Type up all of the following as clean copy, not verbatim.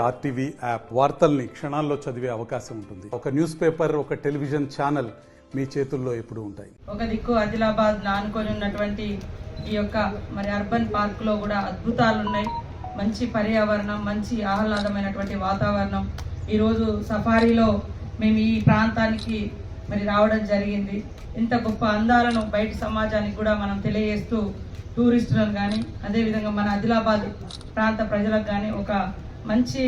RTV app వార్తల్ని క్షణాల్లో చదివే అవకాశం ఉంటుంది. ఒక న్యూస్ పేపర్, ఒక టెలివిజన్ ఛానల్ మీ చేతుల్లో ఎప్పుడు ఉంటాయి. ఒక దిక్కు ఆదిలాబాద్ నానుకొని ఉన్నటువంటి ఈ యొక్క అర్బన్ పార్క్ లో కూడా అద్భుతాలు ఉన్నాయి. మంచి పర్యావరణం, మంచి ఆహ్లాదమైనటువంటి వాతావరణం. ఈరోజు సఫారీలో మేము ఈ ప్రాంతానికి రావడం జరిగింది. ఇంత గొప్ప అందాలను బయట సమాజానికి కూడా మనం తెలియజేస్తూ టూరిస్టులను కానీ అదేవిధంగా మన ఆదిలాబాద్ ప్రాంత ప్రజలకు కానీ ఒక మంచి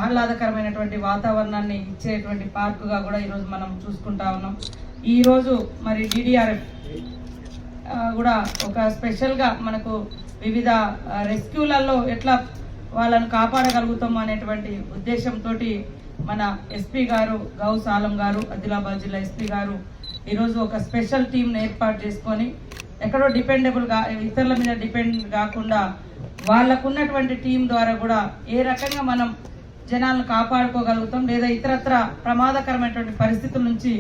ఆహ్లాదకరమైనటువంటి వాతావరణాన్ని ఇచ్చేటువంటి పార్కుగా కూడా ఈరోజు మనం చూసుకుంటా ఉన్నాం. ఈరోజు DDRF కూడా ఒక స్పెషల్గా మనకు వివిధ రెస్క్యూలలో ఎట్లా వాళ్ళను కాపాడగలుగుతాం అనేటువంటి ఉద్దేశంతో మన ఎస్పీ గారు గౌస్ ఆలం గారు, ఆదిలాబాద్ జిల్లా ఎస్పీ గారు ఈరోజు ఒక స్పెషల్ టీంను ఏర్పాటు చేసుకొని ఎక్కడో డిపెండబుల్గా ఇతరుల మీద డిపెండ్ కాకుండా వాళ్ళకున్నటువంటి టీం ద్వారా కూడా ఏ రకంగా మనం జనాలను కాపాడుకోగలుగుతాం లేదా ఇతరత్ర ప్రమాదకరమైనటువంటి పరిస్థితుల నుంచి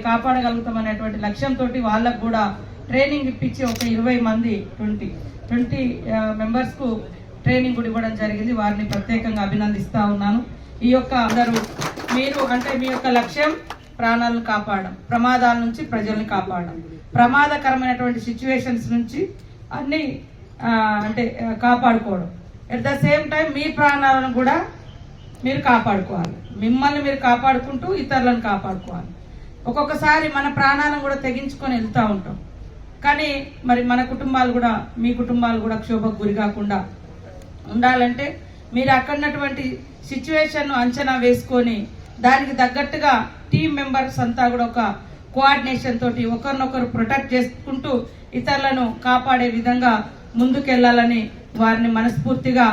కాపాడగలుగుతాం అనేటువంటి లక్ష్యంతో వాళ్ళకు కూడా ట్రైనింగ్ ఇప్పించి ఒక 20 మంది 20 మెంబర్స్కు ట్రైనింగ్ కూడా ఇవ్వడం జరిగింది. వారిని ప్రత్యేకంగా అభినందిస్తా ఉన్నాను. ఈ యొక్క అందరూ మీరు మీ యొక్క లక్ష్యం ప్రాణాలను కాపాడడం, ప్రమాదాల నుంచి ప్రజల్ని కాపాడడం, ప్రమాదకరమైనటువంటి సిచ్యువేషన్స్ నుంచి అన్ని కాపాడుకోవడం. ఎట్ ద సేమ్ టైం మీ ప్రాణాలను కూడా మీరు కాపాడుకోవాలి. మిమ్మల్ని మీరు కాపాడుకుంటూ ఇతరులను కాపాడుకోవాలి. ఒక్కొక్కసారి మన ప్రాణాలను కూడా తెగించుకొని వెళ్తూ ఉంటాం. కానీ మన కుటుంబాలు కూడా, మీ కుటుంబాలు కూడా క్షోభకు గురి కాకుండా ఉండాలంటే మీరు అక్కడున్నటువంటి సిచ్యువేషన్ను అంచనా వేసుకొని దానికి తగ్గట్టుగా టీం మెంబర్స్ అంతా కూడా ఒక కోఆర్డినేషన్ తోటి ఒకరినొకరు ప్రొటెక్ట్ చేసుకుంటూ ఇతరులను కాపాడే విధంగా ముందుకెళ్లాలని వారిని మనస్ఫూర్తిగా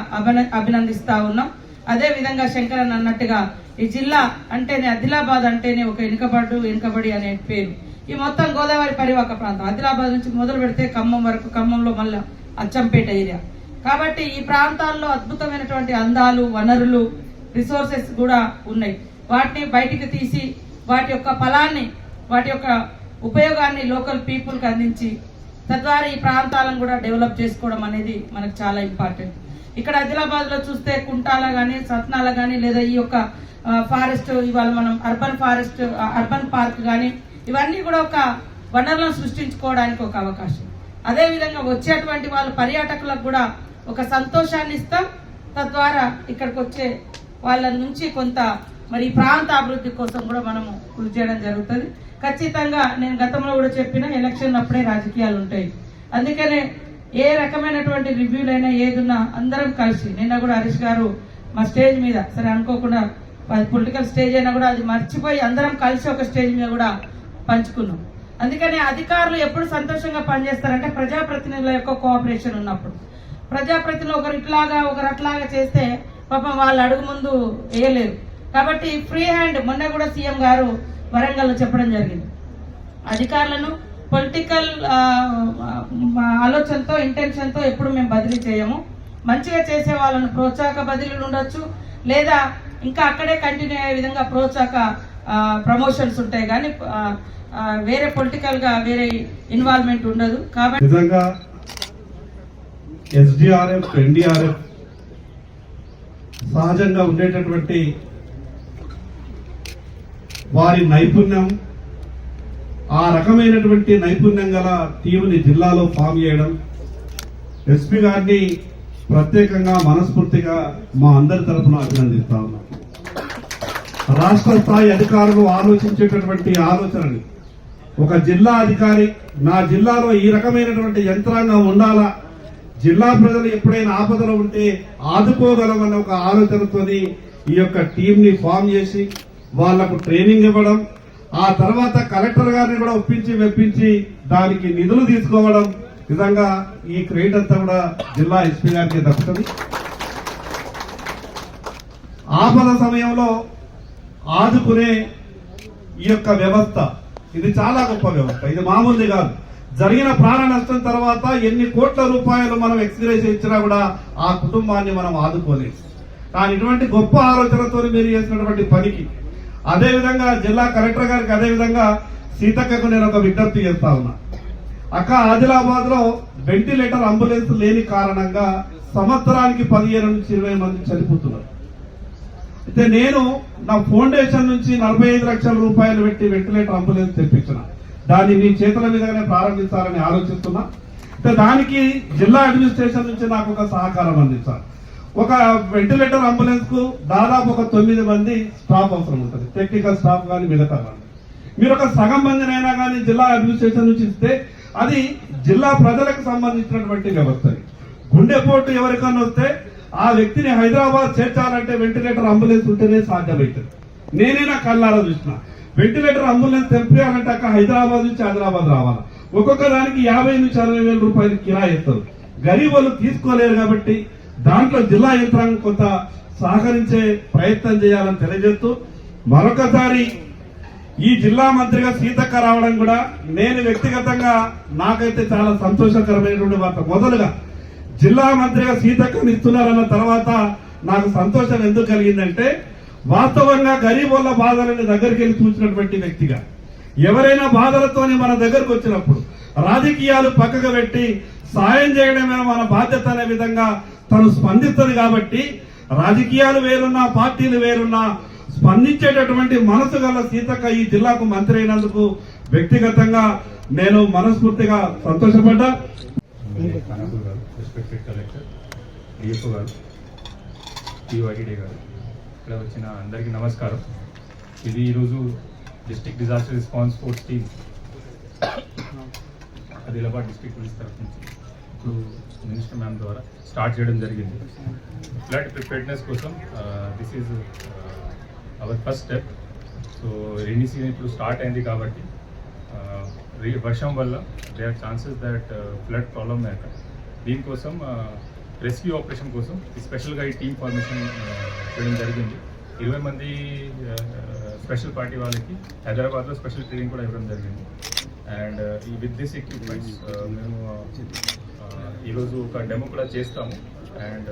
అభినందిస్తా ఉన్నాం. అదే విధంగా శంకరన్ అన్నట్టుగా ఈ జిల్లా అంటేనే, ఆదిలాబాద్ అంటేనే ఒక వెనుకబడి అనే పేరు. ఈ మొత్తం గోదావరి పరివాహక ప్రాంతం ఆదిలాబాద్ నుంచి మొదలు పెడితే ఖమ్మం వరకు, ఖమ్మంలో మళ్ళీ అచ్చంపేట ఏరియా. కాబట్టి ఈ ప్రాంతాల్లో అద్భుతమైనటువంటి అందాలు, వనరులు, రిసోర్సెస్ కూడా ఉన్నాయి. వాటిని బయటికి తీసి వాటి యొక్క ఫలాన్ని, వాటి యొక్క ఉపయోగాన్ని లోకల్ పీపుల్కి అందించి తద్వారా ఈ ప్రాంతాలను కూడా డెవలప్ చేసుకోవడం అనేది మనకు చాలా ఇంపార్టెంట్. ఇక్కడ ఆదిలాబాద్లో చూస్తే కుంటాల కానీ, సత్నాల కానీ, లేదా ఈ యొక్క ఫారెస్ట్, ఇవాళ మనం అర్బన్ పార్క్ కానీ, ఇవన్నీ కూడా ఒక వనరులను సృష్టించుకోవడానికి ఒక అవకాశం. అదేవిధంగా వచ్చేటువంటి వాళ్ళు పర్యాటకులకు కూడా ఒక సంతోషాన్ని ఇస్తాం. తద్వారా ఇక్కడికి వచ్చే వాళ్ళ నుంచి కొంత ఈ ప్రాంత అభివృద్ధి కోసం కూడా మనము కృషి చేయడం జరుగుతుంది. ఖచ్చితంగా నేను గతంలో కూడా చెప్పిన, ఎలక్షన్ అప్పుడే రాజకీయాలు ఉంటాయి. అందుకనే ఏ రకమైనటువంటి రివ్యూలైనా ఏదున్నా అందరం కలిసి, నిన్న కూడా హరీష్ గారు మా స్టేజ్ మీద సరే అనుకోకుండా పొలిటికల్ స్టేజ్ అయినా కూడా అది మర్చిపోయి అందరం కలిసి ఒక స్టేజ్ మీద కూడా పంచుకున్నాం. అందుకని అధికారులు ఎప్పుడు సంతోషంగా పనిచేస్తారంటే ప్రజాప్రతినిధుల యొక్క కోఆపరేషన్ ఉన్నప్పుడు. ప్రజాప్రతినిధులు ఒకరు ఇట్లాగా ఒకరు అట్లాగా చేస్తే పాపం వాళ్ళు అడుగు ముందు వేయలేరు. కాబట్టి ఫ్రీ హ్యాండ్, మొన్న కూడా సీఎం గారు వరంగల్లో చెప్పడం జరిగింది. అధికారులను పొలిటికల్ ఆలోచనతో, ఇంటెన్షన్తో ఎప్పుడు మేము బదిలీ చేయము. మంచిగా చేసే వాళ్ళను ప్రోత్సాహక బదిలీలు ఉండొచ్చు, లేదా ఇంకా అక్కడే కంటిన్యూ అయ్యే విధంగా ప్రోత్సాహక ప్రమోషన్స్ ఉంటాయి. కానీ వేరే పొలిటికల్ గా వేరే ఇన్వాల్వ్మెంట్ ఉండదు. కాబట్టి నిజంగా SDRF, NDRF సహజంగా ఉండేటటువంటి వారి నైపుణ్యం, ఆ రకమైనటువంటి నైపుణ్యం గల టీముని జిల్లాలో ఫామ్ చేయడం, ఎస్పీ గారిని ప్రత్యేకంగా మనస్ఫూర్తిగా మా అందరి తరఫున అభినందిస్తా ఉన్నాం. రాష్ట్ర స్థాయి అధికారులు ఆలోచించేటటువంటి ఆలోచనని, ఒక జిల్లా అధికారి నా జిల్లాలో ఈ రకమైనటువంటి యంత్రాంగం ఉండాలా, జిల్లా ప్రజలు ఎప్పుడైనా ఆపదలో ఉంటే ఆదుకోగలమన్న ఒక ఆలోచనతోని ఈ యొక్క టీంని ఫామ్ చేసి వాళ్లకు ట్రైనింగ్ ఇవ్వడం, ఆ తర్వాత కలెక్టర్ గారిని కూడా మెప్పించి దానికి నిధులు తీసుకోవడం, నిజంగా ఈ క్రెడిట్ అంతా కూడా జిల్లా ఎస్పీ గారికి దక్కుతుంది. ఆపద సమయంలో ఆదుకునే ఈ యొక్క వ్యవస్థ, ఇది చాలా గొప్ప వ్యవస్థ. ఇది మామూలుది కాదు. జరిగిన ప్రాణ నష్టం తర్వాత ఎన్ని కోట్ల రూపాయలు మనం ఎక్స్గ్రేస్ ఇచ్చినా కూడా ఆ కుటుంబాన్ని మనం ఆదుకోలేదు. కానీ ఇటువంటి గొప్ప ఆలోచనతో మీరు చేసినటువంటి పనికి అదేవిధంగా జిల్లా కలెక్టర్ గారికి, అదేవిధంగా సీతక్కకు నేను ఒక విజ్ఞప్తి చేస్తా ఉన్నా. అక్క, ఆదిలాబాద్ లో వెంటిలేటర్ అంబులెన్స్ లేని కారణంగా సంవత్సరానికి 15 నుంచి 20 మంది చనిపోతున్నారు. అయితే నేను నా ఫౌండేషన్ నుంచి 45 లక్షల రూపాయలు పెట్టి వెంటిలేటర్ అంబులెన్స్ తెప్పించిన, దాన్ని మీ చేతుల మీదగానే ప్రారంభించాలని ఆలోచిస్తున్నా. అయితే దానికి జిల్లా అడ్మినిస్ట్రేషన్ నుంచి నాకు ఒక సహకారం అందించాలి. ఒక వెంటిలేటర్ అంబులెన్స్ కు దాదాపు ఒక 9 మంది స్టాఫ్ అవసరం ఉంటుంది, టెక్నికల్ స్టాఫ్ కానీ మిగతా కానీ. మీరు ఒక సగం మందినైనా కానీ జిల్లా అడ్మినిస్ట్రేషన్ నుంచి ఇస్తే అది జిల్లా ప్రజలకు సంబంధించినటువంటి వ్యవస్థ. గుండెపోటు ఎవరికన్నా వస్తే ఆ వ్యక్తిని హైదరాబాద్ చేర్చాలంటే వెంటిలేటర్ అంబులెన్స్ ఉంటేనే సాధ్యమవుతుంది. నేనే నా కళ్ళారా చూసిన వెంటిలేటర్ అంబులెన్స్ తెప్పియాలంటే అక్కడ హైదరాబాద్ నుంచి హైదరాబాద్ రావాలి. ఒక్కొక్క దానికి 50 నుంచి 60 వేల రూపాయలు కిరాయి ఇస్తారు. గరీబ్ వాళ్ళు తీసుకోలేరు కాబట్టి దాంట్లో జిల్లా యంత్రాంగం కొంత సహకరించే ప్రయత్నం చేయాలని తెలియజేస్తూ, మరొకసారి ఈ జిల్లా మంత్రిగా సీతక్క రావడం కూడా నేను వ్యక్తిగతంగా నాకైతే చాలా సంతోషకరమైనటువంటి వార్త. మొదలుగా జిల్లా మంత్రిగా సీతక్కని ఇస్తున్నారన్న తర్వాత నాకు సంతోషం ఎందుకు కలిగిందంటే, వాస్తవంగా గరీబుల బాధలని దగ్గరికి వెళ్ళి చూసినటువంటి వ్యక్తిగా, ఎవరైనా బాధలతోని మన దగ్గరకు వచ్చినప్పుడు రాజకీయాలు పక్కకు పెట్టి సాయం చేయడమే మన బాధ్యత అనే విధంగా తను స్పందిస్తుంది. కాబట్టి రాజకీయాలు వేరున్నా పార్టీలు వేరున్నా స్పందించేటటువంటి మనసు గల సీతక్క ఈ జిల్లాకు మంత్రి అయినందుకు వ్యక్తిగతంగా నేను మనస్ఫూర్తిగా సంతోషపడ్డా. రెస్పెక్టెడ్ కలెక్టర్, డిఎఫ్ఓ గారు, టీఓఐడి గారు, ఇక్కడ వచ్చిన అందరికీ నమస్కారం. ఇది ఈరోజు district disaster response force team Adilabad district police తరఫు నుంచి ఇప్పుడు మినిస్టర్ మ్యామ్ ద్వారా స్టార్ట్ చేయడం జరిగింది. ఫ్లడ్ ప్రిపేర్డ్నెస్ కోసం this is our first step. So rainy season ఇప్పుడు స్టార్ట్ అయింది కాబట్టి వర్షం వల్ల they are chances that flood problem అయ్యాక దీనికోసం రెస్క్యూ ఆపరేషన్ కోసం స్పెషల్గా ఈ టీమ్ ఫార్మేషన్ చేయడం జరిగింది. 20 మంది స్పెషల్ పార్టీ వాళ్ళకి హైదరాబాద్లో స్పెషల్ ట్రైనింగ్ కూడా ఇవ్వడం జరిగింది. అండ్ విత్ దిస్ ఎక్విప్మెంట్స్ మేము ఈరోజు ఒక డెమో కూడా చేస్తాము. అండ్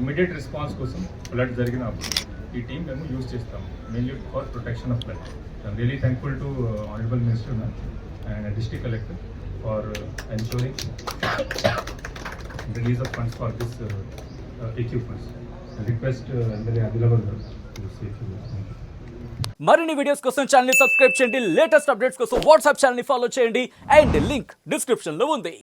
ఇమ్మీడియట్ రెస్పాన్స్ కోసం ఫ్లడ్ జరిగినప్పుడు ఈ టీం మేము యూజ్ చేస్తాము, mainly for protection of flood. I'm really thankful to honourable minister ma'am and district collector for ensuring release of funds for this equipments. I request Adilabad to say a few words. మరిన్ని videos కోసం channel ని subscribe చేయండి, latest updates కోసం WhatsApp channel ని follow చేయండి and link description లో ఉంది.